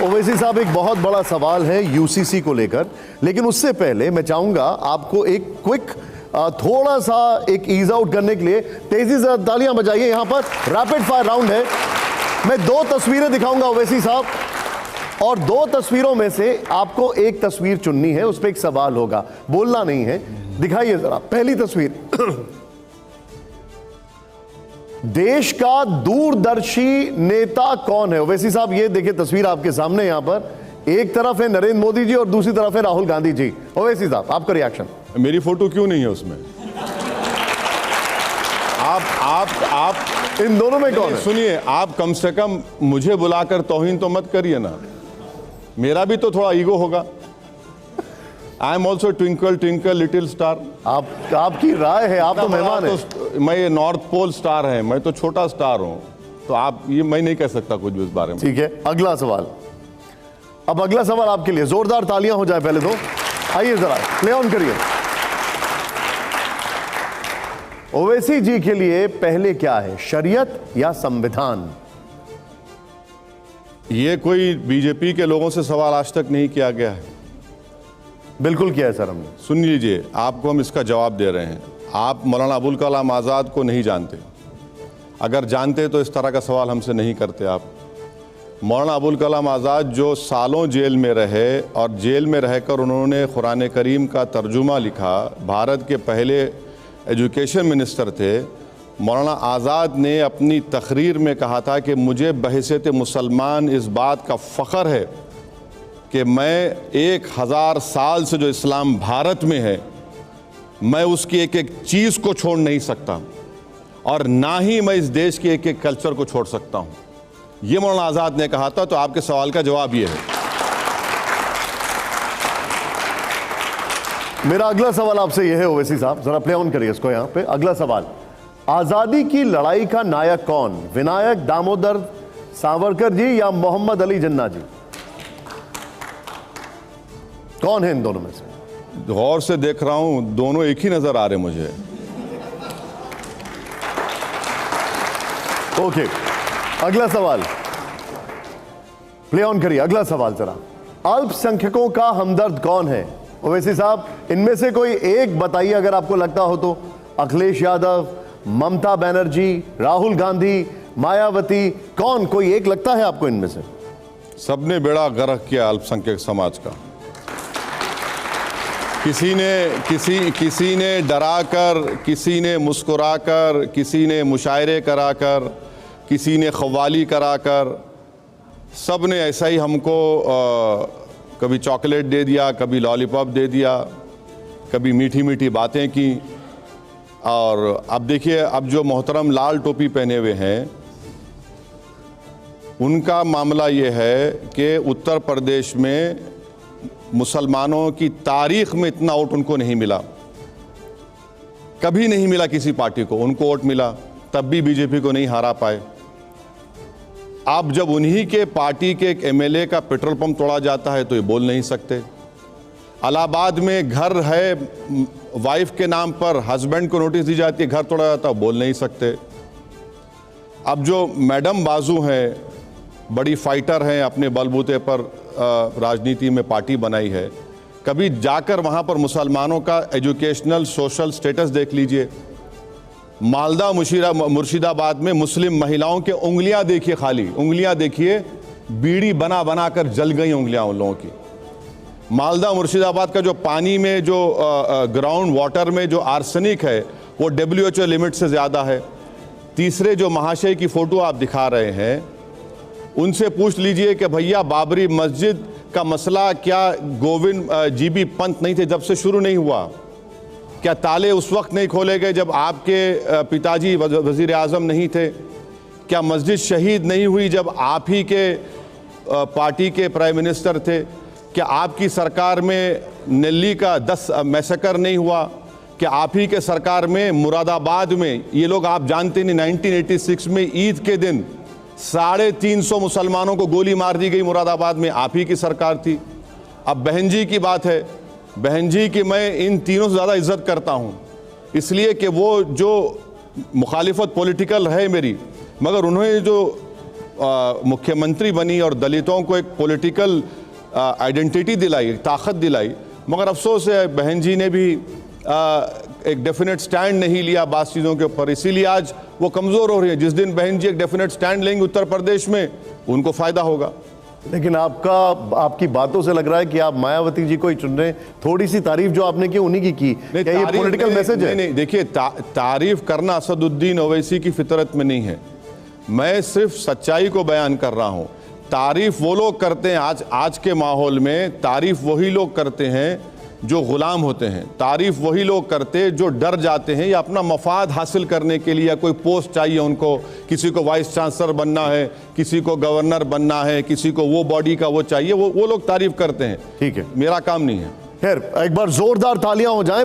ओवैसी साहब, एक बहुत बड़ा सवाल है यूसीसी को लेकर, लेकिन उससे पहले मैं चाहूंगा आपको एक क्विक थोड़ा सा एक ईज आउट करने के लिए तेजी से तालियां बजाइए। यहां पर रैपिड फायर राउंड है। मैं 2 तस्वीरें दिखाऊंगा ओवैसी साहब, और 2 तस्वीरों में से आपको एक तस्वीर चुननी है, उस पर एक सवाल होगा, बोलना नहीं है। दिखाइए जरा पहली तस्वीर। देश का दूरदर्शी नेता कौन है? ओवैसी साहब, ये देखिए तस्वीर आपके सामने। यहां पर एक तरफ है नरेंद्र मोदी जी और दूसरी तरफ है राहुल गांधी जी। ओवैसी साहब, आपका रिएक्शन। मेरी फोटो क्यों नहीं है उसमें? आप इन दोनों में कौन है? सुनिए, आप कम से कम मुझे बुलाकर तौहीन तो मत करिए ना, मेरा भी तो थोड़ा ईगो होगा। I am also twinkle twinkle little star. आपकी राय है, आप तो मेहमान हैं। तो मैं नॉर्थ पोल स्टार है, मैं तो छोटा स्टार हूं, तो आप ये मैं नहीं कह सकता कुछ भी इस बारे में। ठीक है, अगला सवाल। अब अगला सवाल आपके लिए, जोरदार तालियां हो जाए पहले तो। आइए जरा प्ले ऑन करिए। ओवैसी जी के लिए पहले क्या है, शरीयत या संविधान? ये कोई बीजेपी के लोगों से सवाल आज तक नहीं किया गया है। बिल्कुल किया है सर हमने। सुन लीजिए, आपको हम इसका जवाब दे रहे हैं। आप मौलाना अबुल कलाम आज़ाद को नहीं जानते, अगर जानते तो इस तरह का सवाल हमसे नहीं करते आप। मौलाना अबुल कलाम आज़ाद जो सालों जेल में रहे और जेल में रहकर उन्होंने कुरान करीम का तर्जुमा लिखा, भारत के पहले एजुकेशन मिनिस्टर थे। मौलाना आज़ाद ने अपनी तकरीर में कहा था कि मुझे बहैसियत मुसलमान इस बात का फ़ख्र है कि मैं 1000 साल से जो इस्लाम भारत में है, मैं उसकी एक एक चीज़ को छोड़ नहीं सकता, और ना ही मैं इस देश के एक एक कल्चर को छोड़ सकता हूँ। ये मौलाना आज़ाद ने कहा था। तो आपके सवाल का जवाब ये है। मेरा अगला सवाल आपसे यह है ओवैसी साहब, जरा प्ले ऑन करिए इसको। यहां पे अगला सवाल, आजादी की लड़ाई का नायक कौन? विनायक दामोदर सावरकर जी या मोहम्मद अली जिन्ना जी? कौन है इन दोनों में से? गौर से देख रहा हूं, दोनों एक ही नजर आ रहे मुझे। ओके, अगला सवाल प्ले ऑन करिए। अगला सवाल जरा, अल्पसंख्यकों का हमदर्द कौन है? ओवैसी साहब, इनमें से कोई एक बताइए अगर आपको लगता हो तो। अखिलेश यादव, ममता बनर्जी, राहुल गांधी, मायावती, कौन कोई एक लगता है आपको इनमें से? सबने बेड़ा गर्क किया अल्पसंख्यक समाज का। किसी ने डराकर, किसी ने मुस्कुराकर, किसी ने मुशायरे कराकर, किसी ने खवाली कराकर, सब ने ऐसा ही हमको कभी चॉकलेट दे दिया, कभी लॉलीपॉप दे दिया, कभी मीठी मीठी बातें की। और अब देखिए, अब जो मोहतरम लाल टोपी पहने हुए हैं, उनका मामला ये है कि उत्तर प्रदेश में मुसलमानों की तारीख में इतना वोट उनको नहीं मिला, कभी नहीं मिला किसी पार्टी को। उनको वोट मिला, तब भी बीजेपी को नहीं हरा पाए। अब जब उन्हीं के पार्टी के एक एमएलए का पेट्रोल पंप तोड़ा जाता है तो ये बोल नहीं सकते। इलाहाबाद में घर है, वाइफ के नाम पर हस्बैंड को नोटिस दी जाती है, घर तोड़ा जाता है, बोल नहीं सकते। अब जो मैडम बाजू हैं, बड़ी फाइटर हैं, अपने बलबूते पर राजनीति में पार्टी बनाई है, कभी जाकर वहाँ पर मुसलमानों का एजुकेशनल सोशल स्टेटस देख लीजिए। मालदा मुर्शिदाबाद में मुस्लिम महिलाओं के उंगलियां देखिए, खाली उंगलियां देखिए, बीड़ी बना बना कर जल गई उंगलियां उन लोगों की। मालदा मुर्शिदाबाद का जो पानी में जो ग्राउंड वाटर में जो आर्सेनिक है, वो WHO लिमिट से ज़्यादा है। तीसरे जो महाशय की फ़ोटो आप दिखा रहे हैं, उनसे पूछ लीजिए कि भैया बाबरी मस्जिद का मसला क्या गोविंद GB पंत नहीं थे जब से शुरू नहीं हुआ? क्या ताले उस वक्त नहीं खोले गए जब आपके पिताजी वज़ीर आज़म नहीं थे? क्या मस्जिद शहीद नहीं हुई जब आप ही के पार्टी के प्राइम मिनिस्टर थे? क्या आपकी सरकार में नेल्ली का 10 मैसेकर नहीं हुआ? क्या आप ही के सरकार में मुरादाबाद में, ये लोग आप जानते नहीं, 1986 में ईद के दिन 350 मुसलमानों को गोली मार दी गई मुरादाबाद में, आप ही की सरकार थी। अब बहन जी की बात है, बहन जी की मैं इन तीनों से ज़्यादा इज्जत करता हूँ, इसलिए कि वो जो मुखालिफत पॉलिटिकल है मेरी, मगर उन्होंने जो मुख्यमंत्री बनी और दलितों को एक पॉलिटिकल आइडेंटिटी दिलाई, एक ताकत दिलाई, मगर अफसोस है बहन जी ने भी एक डेफिनेट स्टैंड नहीं लिया बात चीज़ों के ऊपर, इसीलिए आज वो कमज़ोर हो रही है। जिस दिन बहन जी एक डेफिनेट स्टैंड लेंगे उत्तर प्रदेश में, उनको फ़ायदा होगा। लेकिन आपकी बातों से लग रहा है कि आप मायावती जी को ही चुन रहे हैं। थोड़ी सी तारीफ जो आपने की उन्हीं की क्या ये पॉलिटिकल मैसेज है? नहीं, देखिए तारीफ करना असदुद्दीन ओवैसी की फितरत में नहीं है। मैं सिर्फ सच्चाई को बयान कर रहा हूं। तारीफ वो लोग करते हैं, आज के माहौल में तारीफ वही लोग करते हैं जो गुलाम होते हैं। तारीफ वही लोग करते हैं जो डर जाते हैं या अपना मफाद हासिल करने के लिए, या कोई पोस्ट चाहिए उनको, किसी को वाइस चांसलर बनना है, किसी को गवर्नर बनना है, किसी को वो बॉडी का वो चाहिए, वो लोग तारीफ करते हैं। ठीक है, मेरा काम नहीं है। खैर एक बार जोरदार तालियां हो जाएं।